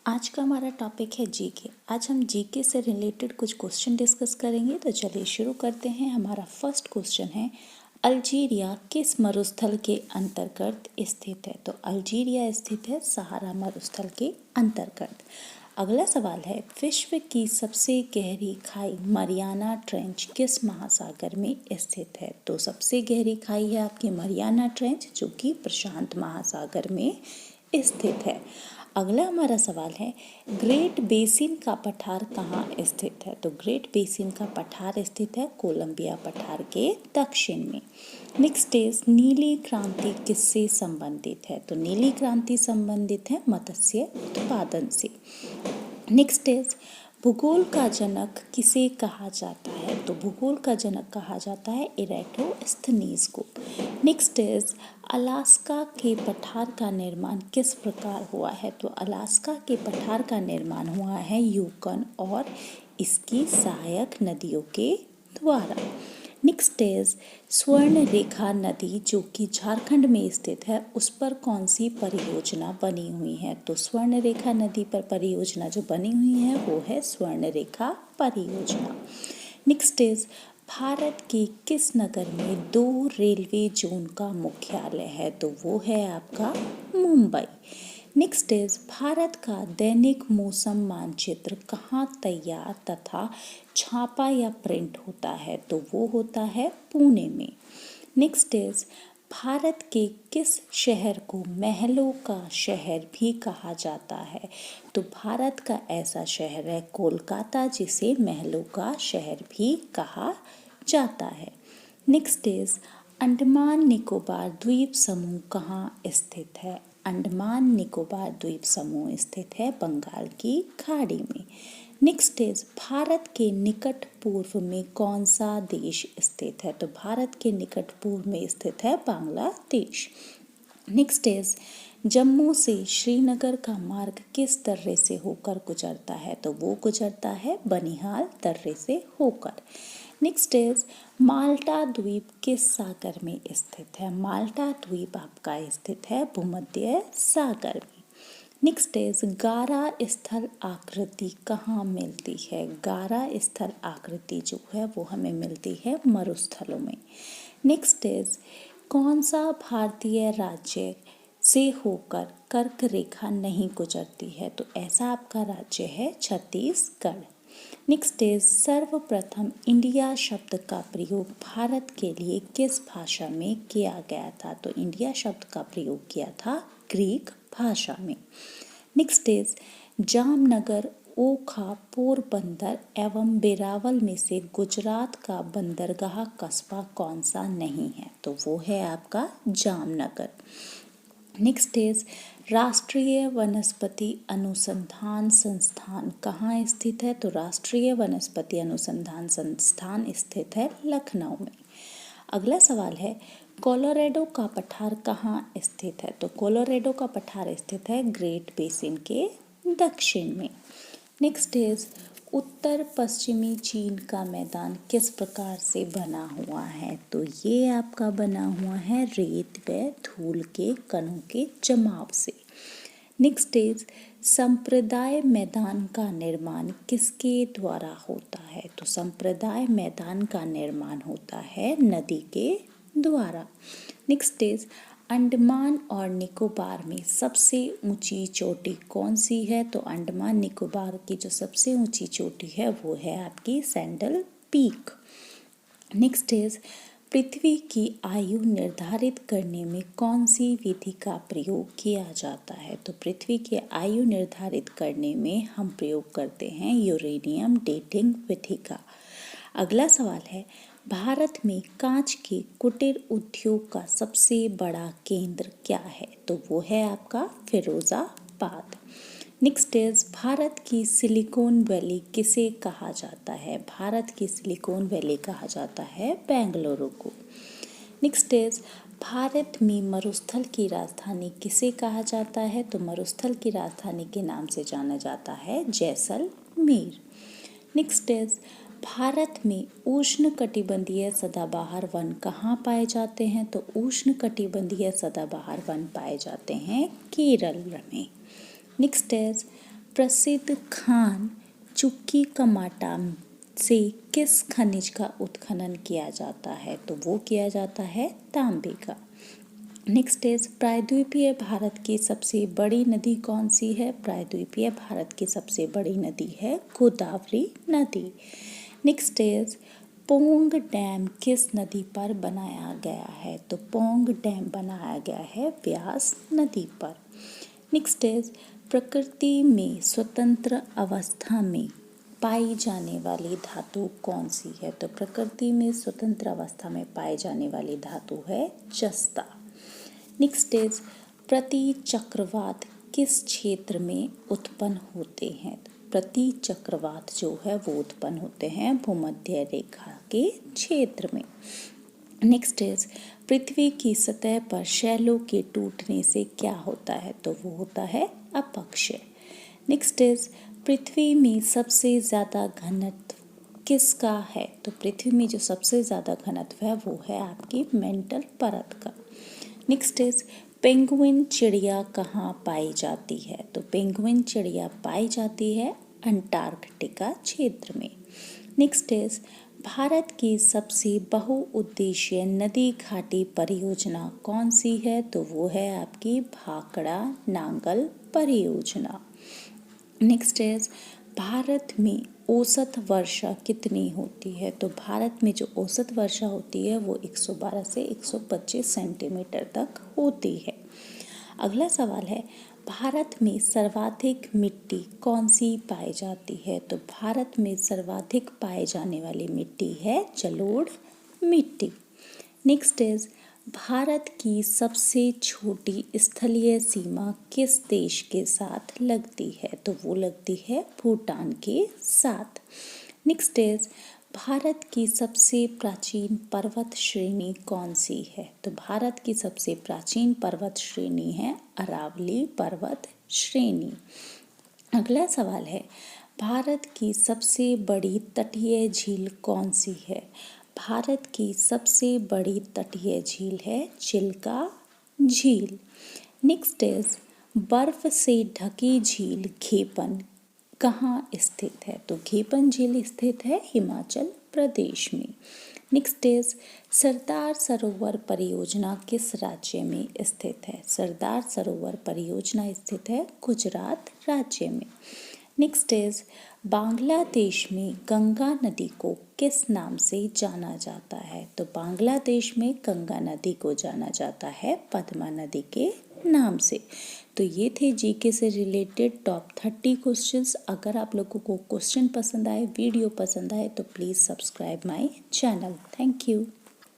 आज का हमारा टॉपिक है जीके। आज हम जीके से रिलेटेड कुछ क्वेश्चन डिस्कस करेंगे। तो चलिए शुरू करते हैं। हमारा फर्स्ट क्वेश्चन है, अल्जीरिया किस मरुस्थल के अंतर्गत स्थित है? तो अल्जीरिया स्थित है सहारा मरुस्थल के अंतर्गत। अगला सवाल है, विश्व की सबसे गहरी खाई मरियाना ट्रेंच किस महासागर में स्थित है? तो सबसे गहरी खाई है आपकी मरियाना ट्रेंच, जो कि प्रशांत महासागर में स्थित है। अगला हमारा सवाल है, ग्रेट बेसिन का पठार कहाँ स्थित है? तो ग्रेट बेसिन का पठार स्थित है कोलंबिया पठार के दक्षिण में। नेक्स्ट इज, नीली क्रांति किससे संबंधित है? तो नीली क्रांति संबंधित है मत्स्य उत्पादन से। नेक्स्ट इज, भूगोल का जनक किसे कहा जाता है? तो भूगोल का जनक कहा जाता है इरेटोस्थनीज को। नेक्स्ट इज, अलास्का के पठार का निर्माण किस प्रकार हुआ है? तो अलास्का के पठार का निर्माण हुआ है यूकॉन और इसकी सहायक नदियों के द्वारा। नेक्स्ट इज, स्वर्ण रेखा नदी जो कि झारखंड में स्थित है, उस पर कौन सी परियोजना बनी हुई है? तो स्वर्ण रेखा नदी पर परियोजना जो बनी हुई है वो है स्वर्ण रेखा परियोजना। नेक्स्ट इज, भारत के किस नगर में 2 रेलवे जोन का मुख्यालय है? तो वो है आपका मुंबई। नेक्स्ट इज, भारत का दैनिक मौसम मानचित्र कहाँ तैयार तथा छापा या प्रिंट होता है? तो वो होता है पुणे में। नेक्स्ट इज, भारत के किस शहर को महलों का शहर भी कहा जाता है? तो भारत का ऐसा शहर है कोलकाता, जिसे महलों का शहर भी कहा जाता है। नेक्स्ट इज, अंडमान निकोबार द्वीप समूह कहाँ स्थित है? अंडमान निकोबार द्वीप समूह स्थित है बंगाल की खाड़ी में। नेक्स्ट इज, भारत के निकट पूर्व में कौन सा देश स्थित है? तो भारत के निकट पूर्व में स्थित है बांग्लादेश। नेक्स्ट इज, जम्मू से श्रीनगर का मार्ग किस दर्रे से होकर गुजरता है? तो वो गुजरता है बनिहाल दर्रे से होकर। नेक्स्ट इज, माल्टा द्वीप किस सागर में स्थित है? माल्टा द्वीप आपका स्थित है भूमध्य सागर में। नेक्स्ट इज, गारा स्थल आकृति कहाँ मिलती है? गारा स्थल आकृति जो है वो हमें मिलती है मरुस्थलों में। नेक्स्ट इज, कौन सा भारतीय राज्य से होकर कर्क रेखा नहीं गुजरती है? तो ऐसा आपका राज्य है छत्तीसगढ़। नेक्स्ट इज, सर्वप्रथम इंडिया शब्द का प्रयोग भारत के लिए किस भाषा में किया गया था? तो इंडिया शब्द का प्रयोग किया था ग्रीक भाषा में। नेक्स्ट इज, जामनगर, ओखा, पोरबंदर एवं वेरावल में से गुजरात का बंदरगाह कस्बा कौन सा नहीं है? तो वो है आपका जामनगर। नेक्स्ट इज, राष्ट्रीय वनस्पति अनुसंधान संस्थान कहाँ स्थित है? तो राष्ट्रीय वनस्पति अनुसंधान संस्थान स्थित है लखनऊ में। अगला सवाल है, कोलोराडो का पठार कहाँ स्थित है? तो कोलोराडो का पठार स्थित है ग्रेट बेसिन के दक्षिण में। नेक्स्ट इज, उत्तर पश्चिमी चीन का मैदान किस प्रकार से बना हुआ है? तो ये आपका बना हुआ है रेत व धूल के कणों के जमाव से। नेक्स्ट इज, संप्रदाय मैदान का निर्माण किसके द्वारा होता है? तो संप्रदाय मैदान का निर्माण होता है नदी के द्वारा। नेक्स्ट इज, अंडमान और निकोबार में सबसे ऊंची चोटी कौन सी है? तो अंडमान निकोबार की जो सबसे ऊंची चोटी है वो है आपकी सैंडल पीक। नेक्स्ट इज, पृथ्वी की आयु निर्धारित करने में कौन सी विधि का प्रयोग किया जाता है? तो पृथ्वी की आयु निर्धारित करने में हम प्रयोग करते हैं यूरेनियम डेटिंग विधि का। अगला सवाल है, भारत में कांच के कुटीर उद्योग का सबसे बड़ा केंद्र क्या है? तो वो है आपका फिरोजाबाद। नेक्स्ट इज, भारत की सिलिकॉन वैली किसे कहा जाता है? भारत की सिलिकॉन वैली कहा जाता है बेंगलुरु को। नेक्स्ट इज, भारत में मरुस्थल की राजधानी किसे कहा जाता है? तो मरुस्थल की राजधानी के नाम से जाना जाता है जैसलमेर। नेक्स्ट इज, भारत में उष्णकटिबंधीय सदाबहार वन कहाँ पाए जाते हैं? तो उष्णकटिबंधीय सदाबहार वन पाए जाते हैं केरल में। नेक्स्ट इज, प्रसिद्ध खान चुक्की कमाटा से किस खनिज का उत्खनन किया जाता है? तो वो किया जाता है तांबे का। नेक्स्ट इज प्रायद्वीपीय भारत की सबसे बड़ी नदी कौन सी है? प्रायद्वीपीय भारत की सबसे बड़ी नदी है गोदावरी नदी। नेक्स्ट इज पोंग डैम किस नदी पर बनाया गया है? तो पोंग डैम बनाया गया है व्यास नदी पर। नेक्स्ट इज प्रकृति में स्वतंत्र अवस्था में पाई जाने वाली धातु कौन सी है? तो प्रकृति में स्वतंत्र अवस्था में पाई जाने वाली धातु है जस्ता। नेक्स्ट इज प्रतिचक्रवात किस क्षेत्र में उत्पन्न होते हैं? प्रतिचक्रवात जो है वो उत्पन्न होते हैं भूमध्य रेखा के क्षेत्र में। नेक्स्ट इज पृथ्वी की सतह पर शैलों के टूटने से क्या होता है? तो वो होता है अपक्षय। नेक्स्ट इज पृथ्वी में सबसे ज़्यादा घनत्व किसका है? तो पृथ्वी में जो सबसे ज़्यादा घनत्व है वो है आपकी मेंटल परत का। नेक्स्ट इज पेंगुइन चिड़िया कहाँ पाई जाती है? तो पेंगुइन चिड़िया पाई जाती है अंटार्कटिका क्षेत्र में। नेक्स्ट इज भारत की सबसे बहुउद्देशीय नदी घाटी परियोजना कौन सी है? तो वो है आपकी भाखड़ा नांगल परियोजना। नेक्स्ट इज भारत में औसत वर्षा कितनी होती है? तो भारत में जो औसत वर्षा होती है वो 112 से 125 सेंटीमीटर तक होती है। अगला सवाल है भारत में सर्वाधिक मिट्टी कौन सी पाई जाती है? तो भारत में सर्वाधिक पाए जाने वाली मिट्टी है जलोढ़ मिट्टी। नेक्स्ट इज भारत की सबसे छोटी स्थलीय सीमा किस देश के साथ लगती है? तो वो लगती है भूटान के साथ। नेक्स्ट इज भारत की सबसे प्राचीन पर्वत श्रेणी कौन सी है? तो भारत की सबसे प्राचीन पर्वत श्रेणी है अरावली पर्वत श्रेणी। अगला सवाल है भारत की सबसे बड़ी तटीय झील कौन सी है? भारत की सबसे बड़ी तटीय झील है चिल्का झील। नेक्स्ट इज बर्फ से ढकी झील घेपन कहाँ स्थित है? तो घेपन झील स्थित है हिमाचल प्रदेश में। नेक्स्ट इज सरदार सरोवर परियोजना किस राज्य में स्थित है? सरदार सरोवर परियोजना स्थित है गुजरात राज्य में। नेक्स्ट इज बांग्लादेश में गंगा नदी को किस नाम से जाना जाता है? तो बांग्लादेश में गंगा नदी को जाना जाता है पद्मा नदी के नाम से। तो ये थे जीके से रिलेटेड टॉप 30 क्वेश्चंस। अगर आप लोगों को क्वेश्चन पसंद आए, वीडियो पसंद आए तो please subscribe my channel. Thank you.